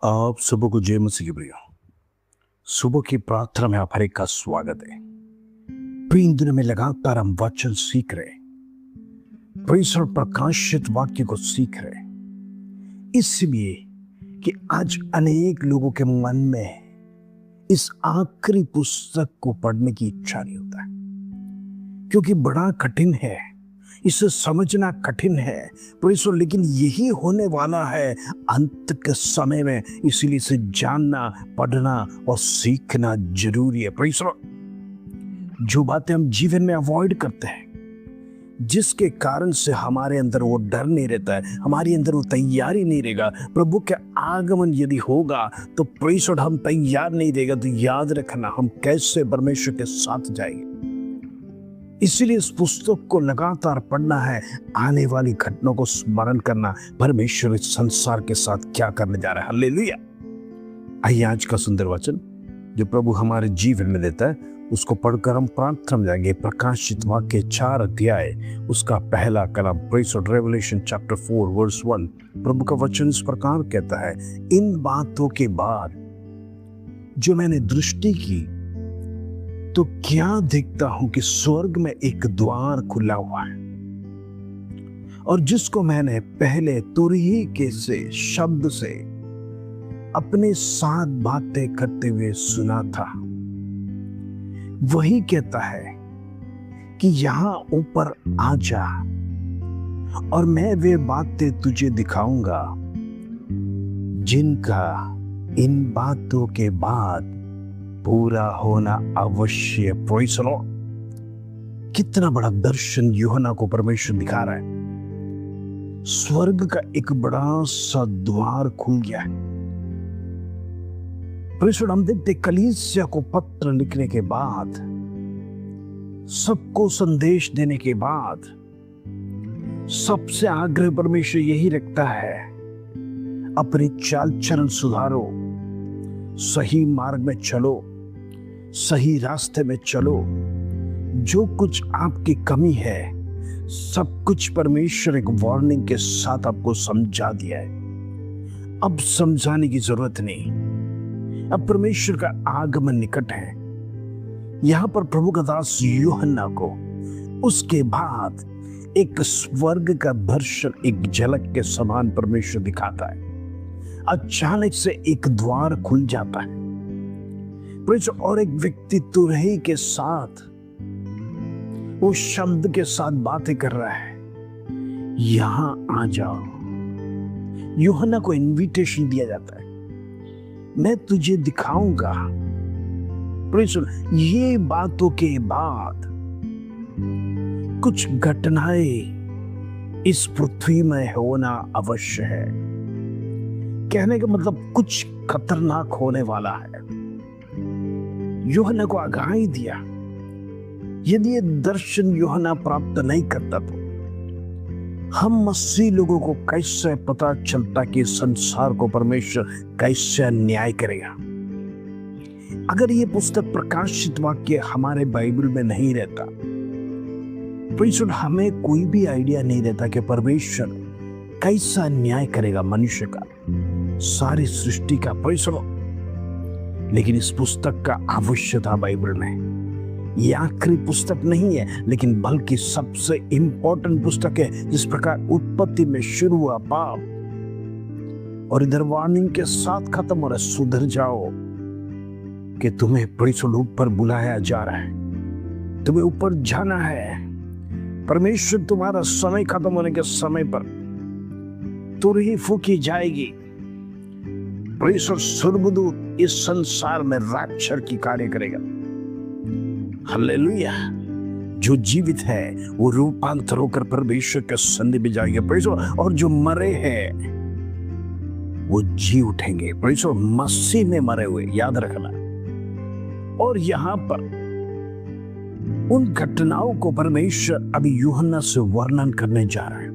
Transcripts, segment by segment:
आप सुबह को जय मसीह की प्रिय। सुबह की प्रार्थना में आप हर एक का स्वागत है। इन दिनों में लगातार हम वचन सीख रहे, परिसर प्रकाशित वाक्य को सीख रहे, इसलिए कि आज अनेक लोगों के मन में इस आखिरी पुस्तक को पढ़ने की इच्छा नहीं होता है, क्योंकि बड़ा कठिन है, इसे समझना कठिन है परिसर, लेकिन यही होने वाला है अंत के समय में, इसीलिए इसे जानना, पढ़ना और सीखना जरूरी है परिसर। जो बातें हम जीवन में अवॉइड करते हैं, जिसके कारण से हमारे अंदर वो डर नहीं रहता है, हमारे अंदर वो तैयारी नहीं रहेगा, प्रभु के आगमन यदि होगा तो परिसर हम तैयार नहीं रहेगा, तो याद रखना हम कैसे परमेश्वर के साथ जाएंगे। इसीलिए इस पुस्तक को लगातार पढ़ना है, आने वाली घटनाओं को स्मरण करना, परमेश्वर इस संसार के साथ क्या करने जा रहा है। हालेलुया। आइए आज का सुंदर वचन जो प्रभु हमारे जीवन में देता है उसको पढ़कर हम प्रार्थना में जाएंगे। प्रकाशित वाक्य 4 अध्याय उसका पहला कलम, रेवलेशन चैप्टर 4 वर्स 1। प्रभु का वचन इस प्रकार कहता है, इन बातों के बाद जो मैंने दृष्टि की तो क्या देखता हूं कि स्वर्ग में एक द्वार खुला हुआ है, और जिसको मैंने पहले तुरही के से शब्द से अपने साथ बातें करते हुए सुना था, वही कहता है कि यहां ऊपर आ जा और मैं वे बातें तुझे दिखाऊंगा जिनका इन बातों के बाद पूरा होना अवश्य। Praise the Lord. कितना बड़ा दर्शन यूहन्ना को परमेश्वर दिखा रहा है। स्वर्ग का एक बड़ा सा द्वार खुल गया है। परमेश्वर, हम देखते कलीसिया को पत्र लिखने के बाद, सबको संदेश देने के बाद, सबसे आग्रह परमेश्वर यही रखता है, अपनी चाल चलन सुधारो, सही मार्ग में चलो, सही रास्ते में चलो। जो कुछ आपकी कमी है सब कुछ परमेश्वर एक वार्निंग के साथ आपको समझा दिया है। अब समझाने की जरूरत नहीं, अब परमेश्वर का आगमन निकट है। यहां पर प्रभु का दास यूहन्ना को उसके बाद एक स्वर्ग का दर्शन, एक झलक के समान परमेश्वर दिखाता है। अचानक से एक द्वार खुल जाता है और एक व्यक्ति तुरही के साथ, वो शब्द के साथ बातें कर रहा है, यहां आ जाओ। यूहन्ना को इनविटेशन दिया जाता है, मैं तुझे दिखाऊंगा। ये बातों के बाद कुछ घटनाएं इस पृथ्वी में होना अवश्य है। कहने का मतलब कुछ खतरनाक होने वाला है। यूहन्ना को आगाही दिया। यदि ये दर्शन यूहन्ना प्राप्त नहीं करता तो हम मसीह लोगों को कैसे पता चलता कि संसार को परमेश्वर कैसे न्याय करेगा। अगर ये पुस्तक प्रकाशित वाक्य हमारे बाइबल में नहीं रहता, परमेश्वर हमें कोई भी आइडिया नहीं रहता कि परमेश्वर कैसा न्याय करेगा मनुष्य का, सारी सृष्टि का। परमेश्वर, लेकिन इस पुस्तक का आवश्यकता बाइबल में, ये आखिरी पुस्तक नहीं है, लेकिन बल्कि सबसे इंपॉर्टेंट पुस्तक है। जिस प्रकार उत्पत्ति में शुरू हुआ पाप, और इधर वार्निंग के साथ खत्म हो रहा है, सुधर जाओ कि तुम्हें परिसर ऊपर बुलाया जा रहा है, तुम्हें ऊपर जाना है। परमेश्वर तुम्हारा समय खत्म होने के समय पर तुरही फूकी जाएगी। परमेश्वर सुरबुदूत इस संसार में रैप्चर की कार्य करेगा। हालेलुया। जो जीवित है वो रूपांतर होकर परमेश्वर के सन्निधि में जाएंगे परमेश्वर, और जो मरे हैं वो जी उठेंगे परमेश्वर, मसीह में मरे हुए, याद रखना। और यहां पर उन घटनाओं को परमेश्वर अभी यूहन्ना से वर्णन करने जा रहा है।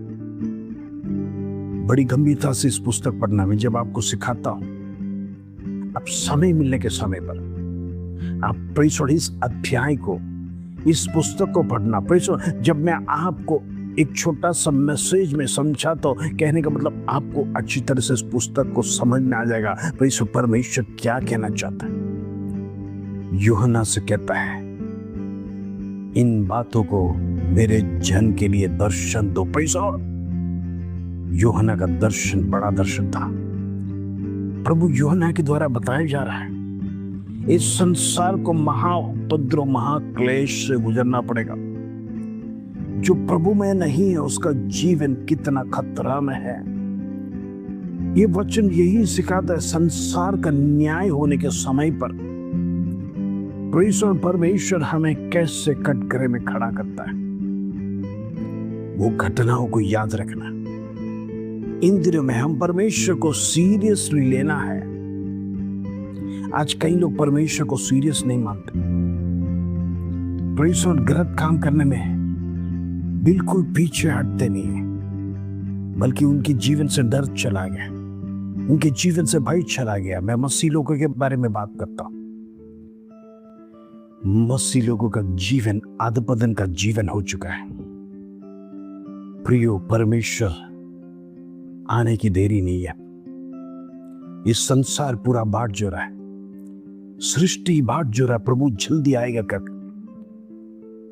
बड़ी गंभीरता से इस पुस्तक पढ़ना में जब आपको सिखाता हूं, अब समय मिलने के समय पर आप परिसर इस अध्याय को, इस पुस्तक को पढ़ना। परिसर, जब मैं आपको एक छोटा सा मैसेज में समझा तो कहने का मतलब आपको अच्छी तरह से इस पुस्तक को समझ में आ जाएगा पर परमेश्वर क्या कहना चाहता है। यूहन्ना से कहता है, इन बातों को मेरे जन के लिए दर्शन दो। पैसा यूहन्ना का दर्शन बड़ा दर्शन था, प्रभु यूहन्ना के द्वारा बताया जा रहा है। इस संसार को महाउपद्रव महाक्लेश से गुजरना पड़ेगा। जो प्रभु में नहीं है उसका जीवन कितना खतरा में है। ये वचन यही सिखाता है। संसार का न्याय होने के समय पर परमेश्वर हमें कैसे कटघरे में खड़ा करता है। वो घटनाओं को याद रखना। इन दिनों में हम परमेश्वर को सीरियसली लेना है। आज कई लोग परमेश्वर को सीरियस नहीं मानते। परमेश्वर गलत काम करने में बिल्कुल पीछे हटते नहीं है, बल्कि उनके जीवन से डर चला गया, उनके जीवन से भय चला गया। मैं मसीह लोगों के बारे में बात करता हूं। मसीह लोगों का जीवन अधपतन का जीवन हो चुका है। प्रियो, परमेश्वर आने की देरी नहीं है। इस संसार पूरा बाट जो रहा है, सृष्टि बाट जो रहा है, प्रभु जल्दी आएगा कर।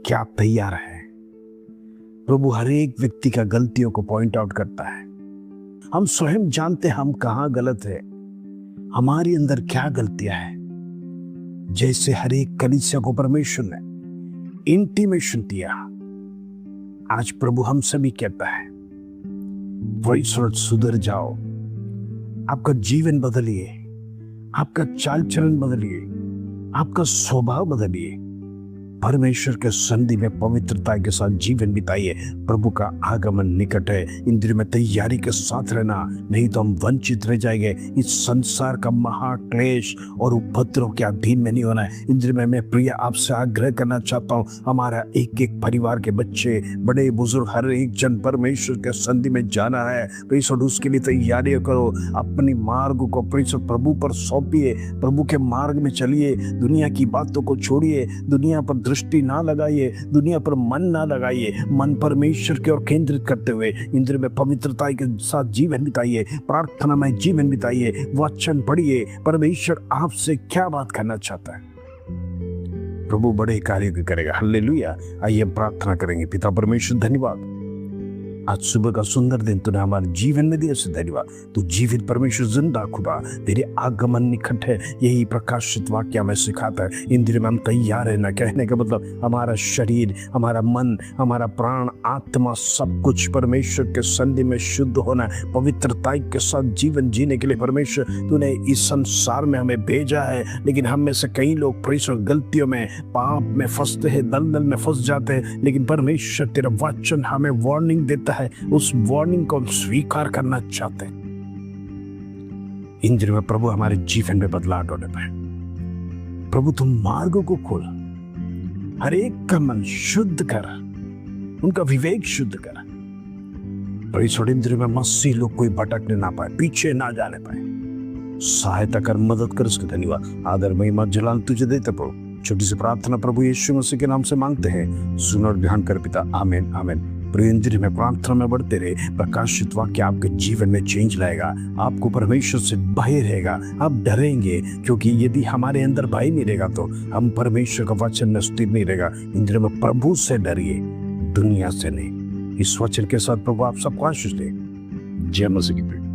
क्या आप तैयार है? प्रभु हर एक व्यक्ति का गलतियों को पॉइंट आउट करता है। हम स्वयं जानते हैं हम कहां गलत है, हमारे अंदर क्या गलतियां हैं। जैसे हर एक कलीसिया को परमेश्वर ने इंटीमेशन दिया, आज प्रभु हम सभी कहता है, परमेश्वर सुधर जाओ, आपका जीवन बदलिए, आपका चाल चलन बदलिए, आपका स्वभाव बदलिए। परमेश्वर के संधि में पवित्रता के साथ जीवन बिताइए। प्रभु का आगमन निकट है। इन दिनों में तैयारी के साथ रहना, नहीं तो हम वंचित रह जाएंगे। इस संसार का महाक्लेश और उपद्रव के अधीन में नहीं होना है। इन दिनों में मैं प्रिय आपसे आग्रह करना चाहता हूँ, हमारा एक एक परिवार के बच्चे, बड़े बुजुर्ग, हर एक जन परमेश्वर के संधि में जाना है। परमेश्वर उसके लिए तैयारी करो। अपनी मार्ग को परमेश्वर प्रभु पर सौंपिए, प्रभु के मार्ग में चलिए। दुनिया की बातों को छोड़िए, दुनिया पर दृष्टि ना लगाइए, दुनिया पर मन ना लगाइए। मन परमेश्वर की ओर केंद्रित करते हुए इंद्र में पवित्रता के साथ जीवन बिताइए, प्रार्थना में जीवन बिताइए, वचन पढ़िए। परमेश्वर आपसे क्या बात करना चाहता है, प्रभु बड़े कार्य करेगा। हालेलुया। आइए प्रार्थना करेंगे। पिता परमेश्वर, धन्यवाद आज सुबह का सुंदर दिन तूने हमारे जीवन में दिया, से धन्यवाद। तू जीवित परमेश्वर, जिंदा खुदा, तेरे आगमन निकट है, यही प्रकाशित वाक्य में सिखाता है। इन दिनों में हम तैयार है ना, कहने का मतलब हमारा शरीर, हमारा मन, हमारा प्राण, आत्मा, सब कुछ परमेश्वर के संधि में शुद्ध होना है। पवित्रता के साथ जीवन जीने के लिए परमेश्वर तूने इस संसार में हमें भेजा है। लेकिन हम में से कई लोग परमेश्वर गलतियों में, पाप में फंसते हैं, दलदल में फंस जाते हैं। लेकिन परमेश्वर तेरा वचन हमें वार्निंग देता है, उस वार्निंग को हम स्वीकार करना चाहते हैं। इन दिनों में प्रभु हमारे जीवन में बदलाव होने पाए। प्रभु तुम मार्गों को खोल, हर एक का मन शुद्ध कर, उनका विवेक शुद्ध कर। परमेश्वर इन दिनों में मसीह लोग कोई भटकने ना पाए, पीछे ना जाने पाए। सहायता कर, मदद कर। उसके धन्यवाद, आदर, महिमा, जलाल तुझे देते प्रभु। छोटी सी प्रार्थना प्रभु यीशु मसीह के नाम से मांगते हैं, सुन और ध्यान कर पिता। आमीन आमीन। प्रिय में प्रार्थना में बढ़ते रहे। प्रकाशित वाक्य आपके जीवन में चेंज लाएगा। आपको परमेश्वर से भय रहेगा, आप डरेंगे, क्योंकि यदि हमारे अंदर भय नहीं रहेगा तो हम परमेश्वर का वचन में स्थिर नहीं रहेगा। इन में प्रभु से डरिए, दुनिया से नहीं। इस वचन के साथ प्रभु आप सबको आशीष दे। जय मसीह की।